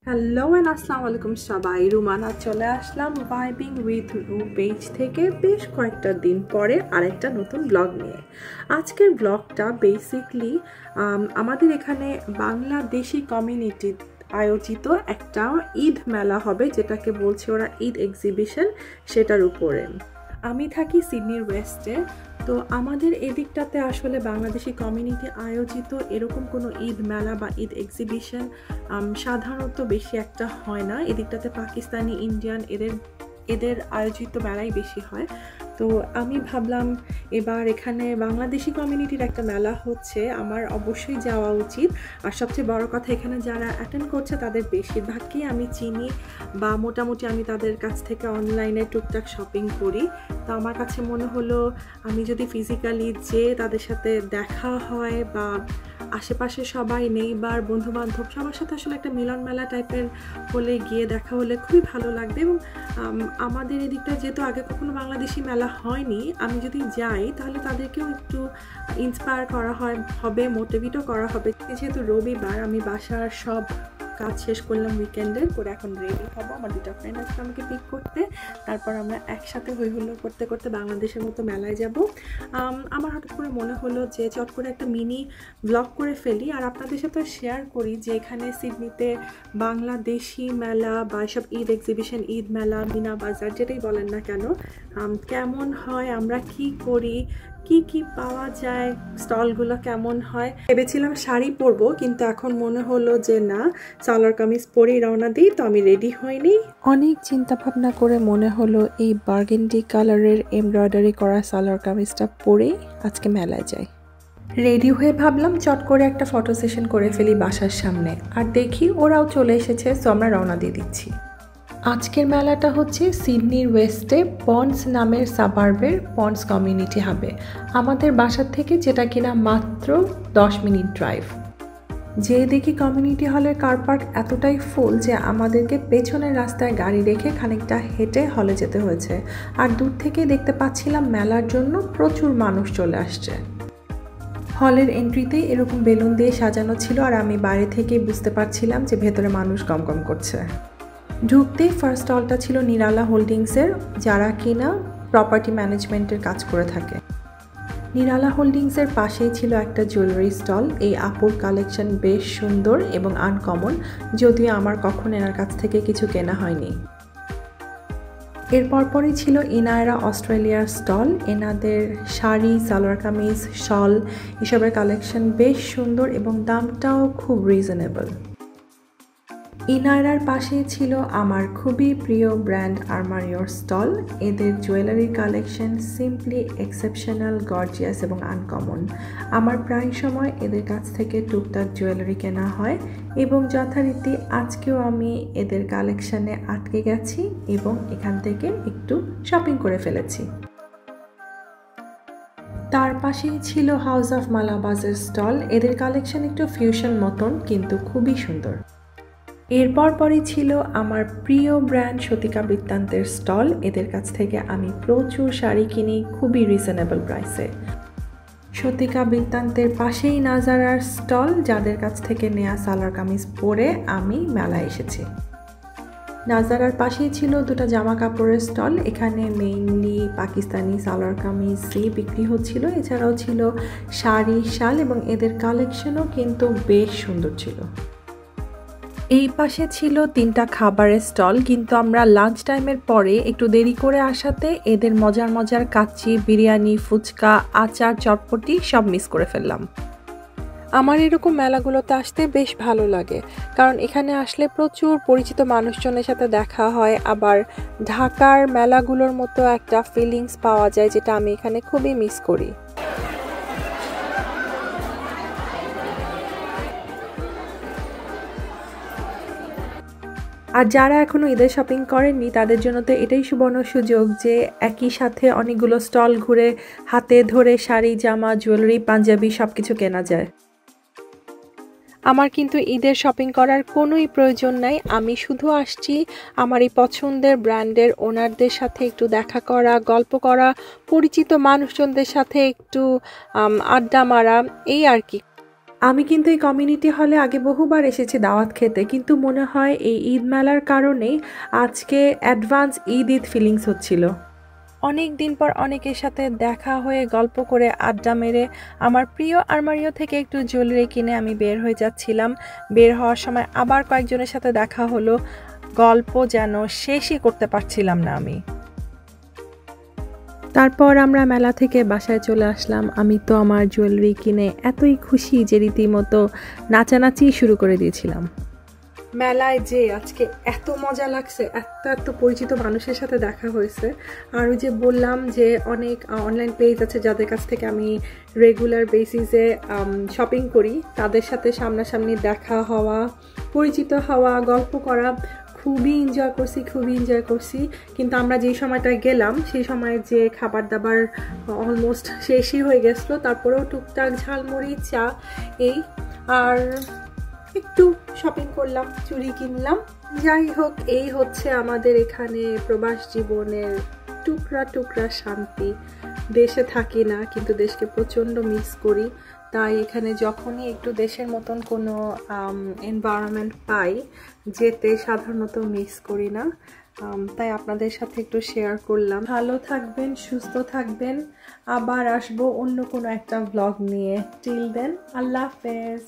Hello and আসসালামু আলাইকুম সবাই, রুমানা চলে আসলাম ভাইবিং উইথ রু পেজ থেকে বেশ কয়েকটা দিন পরে আরেকটা নতুন ব্লগ নিয়ে। আজকের ব্লগটা বেসিকলি আমাদের এখানে বাংলাদেশি কমিউনিটি আয়োজিত একটা ঈদ মেলা হবে, যেটাকে বলছে ওরা ঈদ এক্সিবিশন, সেটার উপরে। আমি থাকি সিডনির ওয়েস্টে, তো আমাদের এদিকটাতে আসলে বাংলাদেশি কমিউনিটি আয়োজিত এরকম কোনো ঈদ মেলা বা ঈদ এক্সিবিশন সাধারণত বেশি একটা হয় না। এদিকটাতে পাকিস্তানি, ইন্ডিয়ান এদের আয়োজিত মেলাই বেশি হয়। তো আমি ভাবলাম এবার এখানে বাংলাদেশি কমিউনিটির একটা মেলা হচ্ছে, আমার অবশ্যই যাওয়া উচিত। আর সবচেয়ে বড় কথা, এখানে যারা অ্যাটেন্ড করছে তাদের বেশিরভাগকেই আমি চিনি বা মোটামুটি আমি তাদের কাছ থেকে অনলাইনে টুকটাক শপিং করি। তো আমার কাছে মনে হলো আমি যদি ফিজিক্যালি যেয়ে তাদের সাথে দেখা হয় বা আশেপাশে সবাই নেইবার, বন্ধুবান্ধব সবার সাথে আসলে একটা মিলন মেলা টাইপের হলে, গিয়ে দেখা হলে খুবই ভালো লাগবে। এবং আমাদের এদিকটা যেহেতু আগে কখনো বাংলাদেশি মেলা হয়নি, আমি যদি যাই তাহলে তাদেরকেও একটু ইন্সপায়ার করা হবে, মোটিভেটও করা হবে। যেহেতু রবিবার, আমি বাসার সব কাজ শেষ করলাম উইকেন্ডের করে, এখন রেডি হব। আমার দুটো ফ্রেন্ড আসবে আমাকে পিক করতে, তারপর আমরা একসাথে হই হুল্লো করতে করতে বাংলাদেশের মতো মেলায় যাব। আমার হঠাৎ করে মনে হলো যে চট করে একটা মিনি ব্লগ করে ফেলি আর আপনাদের সাথে শেয়ার করি যে এখানে সিডনিতে বাংলাদেশি মেলা বা সব ঈদ এক্সিবিশন, ঈদ মেলা, মিনা বাজার যেটাই বলেন না কেন, কেমন হয়, আমরা কি করি, কি কি পাওয়া যায়, স্টলগুলো কেমন হয়। ভেবেছিলাম শাড়ি পরবো, কিন্তু এখন মনে হলো যে না, সালোয়ার কামিজ পরেই রওনা দিই। তো আমি রেডি হইনি, অনেক চিন্তা ভাবনা করে মনে হলো এই বার্গেন্ডি কালারের এমব্রয়ডারি করা সালোয়ার কামিজটা পরেই আজকে মেলায় যাই। রেডি হয়ে ভাবলাম চট করে একটা ফটো সেশন করে ফেলি বাসার সামনে, আর দেখি ওরাও চলে এসেছে। সো আমরা রওনা দিয়ে দিচ্ছি। আজকের মেলাটা হচ্ছে সিডনির ওয়েস্টে পন্ডস নামের সাবার্বের পন্ডস কমিউনিটি হাবে, আমাদের বাসার থেকে যেটা কিনা মাত্র 10 মিনিট ড্রাইভ। যে দেখি কমিউনিটি হলের কার পার্ক এতটাই ফুল যে আমাদেরকে পেছনের রাস্তায় গাড়ি রেখে খানিকটা হেঁটে হলে যেতে হয়েছে। আর দূর থেকে দেখতে পাচ্ছিলাম মেলার জন্য প্রচুর মানুষ চলে আসছে। হলের এন্ট্রিতেই এরকম বেলুন দিয়ে সাজানো ছিল, আর আমি বাইরে থেকে বুঝতে পারছিলাম যে ভেতরে মানুষ গমগম করছে। ঢুকতেই ফার্স্ট স্টলটা ছিল নিরালা হোল্ডিংসের, যারা কিনা প্রপার্টি ম্যানেজমেন্টের কাজ করে থাকে। নিরালা হোল্ডিংসের পাশেই ছিল একটা জুয়েলারি স্টল। এই আপুর কালেকশন বেশ সুন্দর এবং আনকমন, যদিও আমার কখনো এনার কাছ থেকে কিছু কেনা হয়নি। এর পরপরই ছিল ইনায়রা অস্ট্রেলিয়ার স্টল। এনাদের শাড়ি, সালোয়ার কামিজ, শল এসবের কালেকশন বেশ সুন্দর এবং দামটাও খুব রিজনেবল। ইনায়রার পাশেই ছিল আমার খুবই প্রিয় ব্র্যান্ড আরমারিওর স্টল। এদের jewellery collection simply exceptional, gorgeous এবং আনকমন। আমার প্রায় সময় এদের কাছ থেকে টুকটাক জুয়েলারি কেনা হয় এবং যথারীতি আজকেও আমি এদের কালেকশনে আটকে গেছি এবং এখান থেকে একটু শপিং করে ফেলেছি। তার পাশেই ছিল হাউস অফ মালাবাজের স্টল। এদের কালেকশন একটু ফিউশন মতন, কিন্তু খুবই সুন্দর। এরপর পরই ছিল আমার প্রিয় ব্র্যান্ড শতিকা বৃত্তান্তের স্টল। এদের কাছ থেকে আমি প্রচুর শাড়ি কিনি খুবই রিজনেবল প্রাইসে। শতিকা বৃত্তান্তের পাশেই নাজারার স্টল, যাদের কাছ থেকে নেয়া সালোয়ার কামিজ পরে আমি মেলায় এসেছি। নাজারার পাশেই ছিল দুটো জামা কাপড়ের স্টল। এখানে মেইনলি পাকিস্তানি সালোয়ার কামিজ বিক্রি হচ্ছিল, এছাড়াও ছিল শাড়ি, শাল এবং এদের কালেকশনও কিন্তু বেশ সুন্দর ছিল। এই পাশে ছিল 3টা খাবারের স্টল, কিন্তু আমরা লাঞ্চ টাইমের পরে একটু দেরি করে আসাতে এদের মজার মজার কাচ্চি, বিরিয়ানি, ফুচকা, আচার, চটপটি সব মিস করে ফেললাম। আমার এরকম মেলাগুলোতে আসতে বেশ ভালো লাগে, কারণ এখানে আসলে প্রচুর পরিচিত মানুষজনের সাথে দেখা হয়, আবার ঢাকার মেলাগুলোর মতো একটা ফিলিংস পাওয়া যায়, যেটা আমি এখানে খুবই মিস করি। আর যারা এখনও ঈদের শপিং করেননি তাদের জন্য তো এটাই সুবর্ণ সুযোগ যে একই সাথে অনেকগুলো স্টল ঘুরে হাতে ধরে শাড়ি, জামা, জুয়েলারি, পাঞ্জাবি সব কিছু কেনা যায়। আমার কিন্তু ঈদের শপিং করার কোনোই প্রয়োজন নাই। আমি শুধু আসছি আমার এই পছন্দের ব্র্যান্ডের ওনারদের সাথে একটু দেখা করা, গল্প করা, পরিচিত মানুষজনদের সাথে একটু আড্ডা মারা, এই আর কি। আমি কিন্তু এই কমিউনিটি হলে আগে বহুবার এসেছি দাওয়াত খেতে, কিন্তু মনে হয় এই ঈদ মেলার কারণেই আজকে অ্যাডভান্স ঈদ ফিলিংস হচ্ছিল। অনেক দিন পর অনেকের সাথে দেখা হয়ে গল্প করে আড্ডা মেরে আমার প্রিয় আলমারিও থেকে একটু জুয়েলারি কিনে আমি বের হয়ে যাচ্ছিলাম। বের হওয়ার সময় আবার কয়েকজনের সাথে দেখা হলো, গল্প যেন শেষই করতে পারছিলাম না আমি। তারপর আমরা মেলা থেকে বাসায় চলে আসলাম। আমি তো আমার জুয়েলারি কিনে এতই খুশি যে রীতিমতো নাচানাচি শুরু করে দিয়েছিলাম। মেলায় যে আজকে এত মজা লাগছে, এত পরিচিত মানুষের সাথে দেখা হয়েছে। আর ওই যে বললাম যে অনেক অনলাইন পেজ আছে যাদের কাছ থেকে আমি রেগুলার বেসিসে শপিং করি, তাদের সাথে সামনাসামনি দেখা হওয়া, পরিচিত হওয়া, গল্প করা, খুবই এনজয় করছি। কিন্তু আমরা যেই সময়টায় গেলাম সেই সময় যে খাবার দাবার অলমোস্ট শেষই হয়ে গেছিলো। তারপরেও টুকটাক ঝালমুড়ি, চা এই আর একটু শপিং করলাম, চুড়ি কিনলাম। যাই হোক, এই হচ্ছে আমাদের এখানে প্রবাস জীবনের টুকরা শান্তি। দেশে থাকি না, কিন্তু দেশকে প্রচণ্ড মিস করি। তাই এখানে যখনই একটু দেশের মতন কোনো এনভায়রনমেন্ট পাই, যেতে সাধারণত মিস করি না। তাই আপনাদের সাথে একটু শেয়ার করলাম। ভালো থাকবেন, সুস্থ থাকবেন। আবার আসবো অন্য কোনো একটা ব্লগ নিয়ে। টিল দেন, আল্লাহ হাফেজ।